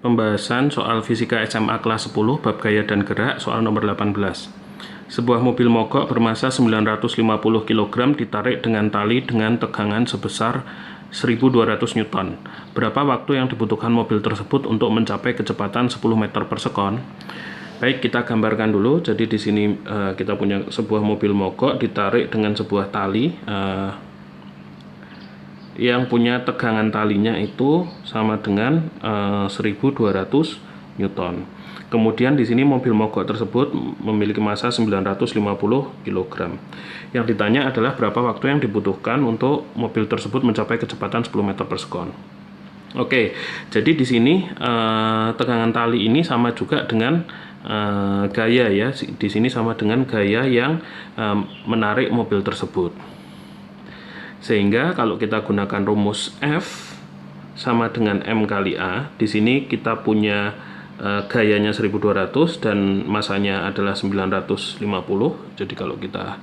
Pembahasan soal fisika SMA kelas 10 bab gaya dan gerak soal nomor 18. Sebuah mobil mogok bermassa 950 kg ditarik dengan tali dengan tegangan sebesar 1200 Newton. Berapa waktu yang dibutuhkan mobil tersebut untuk mencapai kecepatan 10 meter per sekon? Baik, kita gambarkan dulu. Jadi di sini kita punya sebuah mobil mogok ditarik dengan sebuah tali yang punya tegangan talinya itu sama dengan 1200 Newton. Kemudian di sini mobil mogok tersebut memiliki massa 950 kg. Yang ditanya adalah berapa waktu yang dibutuhkan untuk mobil tersebut mencapai kecepatan 10 meter per sekon. Oke, jadi di sini tegangan tali ini sama juga dengan gaya ya. Di sini sama dengan gaya yang menarik mobil tersebut. Sehingga kalau kita gunakan rumus F sama dengan M kali A, di sini kita punya gayanya 1200 dan masanya adalah 950. Jadi kalau kita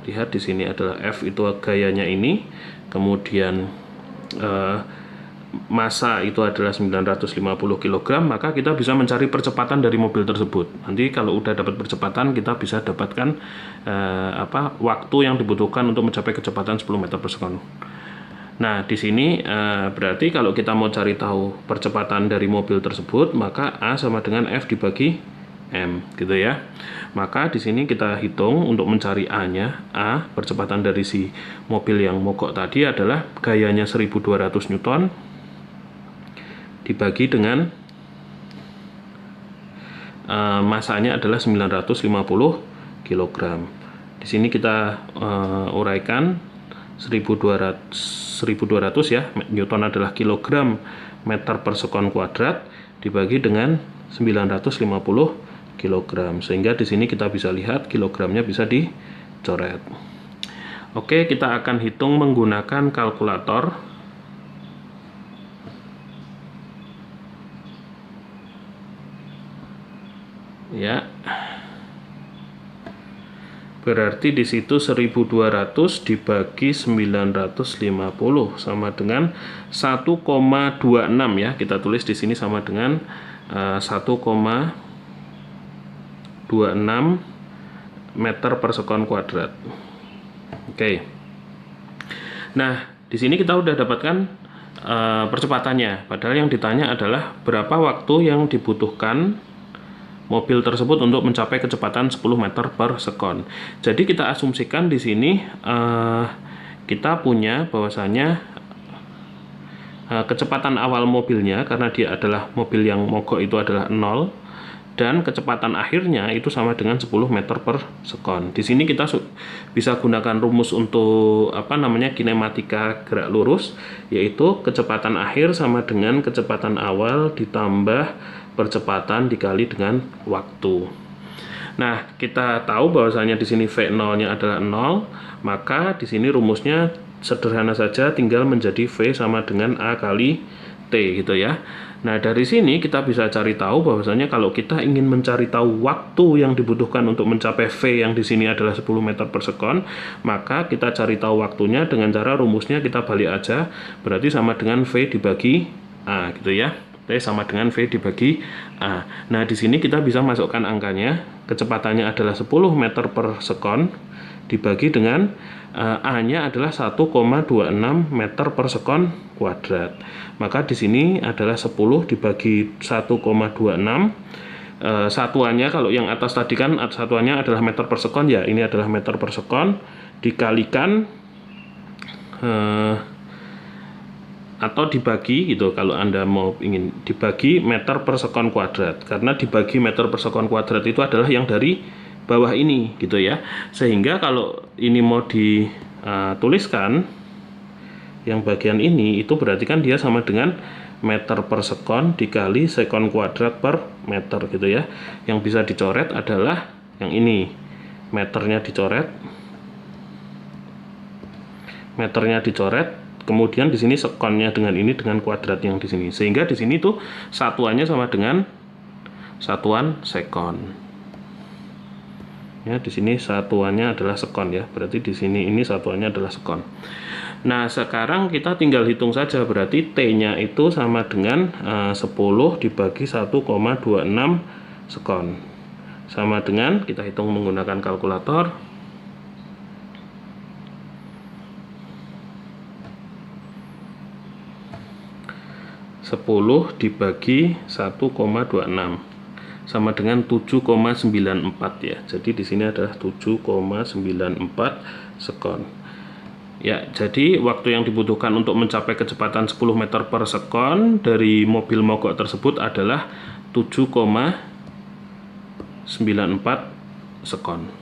lihat di sini adalah F itu gayanya ini, kemudian massa itu adalah 950 kg, maka kita bisa mencari percepatan dari mobil tersebut. Nanti kalau udah dapat percepatan, kita bisa dapatkan waktu yang dibutuhkan untuk mencapai kecepatan 10 meter per sekon. Nah, di sini berarti kalau kita mau cari tahu percepatan dari mobil tersebut, maka A sama dengan F dibagi M, gitu ya. Maka di sini kita hitung untuk mencari A-nya. A, percepatan dari si mobil yang mogok tadi adalah gayanya 1200 Newton dibagi dengan masanya adalah 950 kg. Di sini kita uraikan 1200 ya, Newton adalah kilogram meter per sekon kuadrat dibagi dengan 950 kg. Sehingga di sini kita bisa lihat kilogramnya bisa dicoret. Oke, kita akan hitung menggunakan kalkulator. Ya, berarti di situ 1200 dibagi 950 sama dengan 1,26 ya. Kita tulis di sini sama dengan 1,26 meter per sekon kuadrat. Oke. Nah, di sini kita udah dapatkan percepatannya. Padahal yang ditanya adalah berapa waktu yang dibutuhkan mobil tersebut untuk mencapai kecepatan 10 meter per sekon. Jadi kita asumsikan di sini kita punya bahwasanya kecepatan awal mobilnya, karena dia adalah mobil yang mogok itu adalah 0, dan kecepatan akhirnya itu sama dengan 10 meter per sekon. Di sini kita bisa gunakan rumus untuk kinematika gerak lurus, yaitu kecepatan akhir sama dengan kecepatan awal ditambah percepatan dikali dengan waktu. Nah, kita tahu bahwasanya di sini V0-nya adalah 0, maka di sini rumusnya sederhana saja, tinggal menjadi V sama dengan A kali T gitu ya. Nah, dari sini kita bisa cari tahu bahwasanya kalau kita ingin mencari tahu waktu yang dibutuhkan untuk mencapai V yang di sini adalah 10 meter per sekon, maka kita cari tahu waktunya dengan cara rumusnya kita balik aja, berarti sama dengan V dibagi A gitu ya. T sama dengan V dibagi A. Nah, di sini kita bisa masukkan angkanya. Kecepatannya adalah 10 meter per sekon dibagi dengan A-nya adalah 1,26 meter per sekon kuadrat. Maka di sini adalah 10 dibagi 1,26. Satuannya kalau yang atas tadi kan satuannya adalah meter per sekon ya. Ini adalah meter per sekon dikalikan atau dibagi gitu kalau Anda mau ingin dibagi meter per sekon kuadrat, karena dibagi meter per sekon kuadrat itu adalah yang dari bawah ini gitu ya. Sehingga kalau ini mau dituliskan yang bagian ini, itu berarti kan dia sama dengan meter per sekon dikali sekon kuadrat per meter gitu ya. Yang bisa dicoret adalah yang ini, meternya dicoret, kemudian di sini sekonnya dengan ini dengan kuadrat yang di sini, sehingga di sini tuh satuannya sama dengan satuan sekon. Ya, di sini satuannya adalah sekon ya. Berarti di sini ini satuannya adalah sekon. Nah, sekarang kita tinggal hitung saja, berarti T-nya itu sama dengan 10 dibagi 1,26 sekon. Sama dengan, kita hitung menggunakan kalkulator. Sepuluh dibagi 1,26 sama dengan 7,94 ya. Jadi di sini adalah 7,94 sekon. Ya, jadi waktu yang dibutuhkan untuk mencapai kecepatan 10 meter per sekon dari mobil mogok tersebut adalah 7,94 sekon.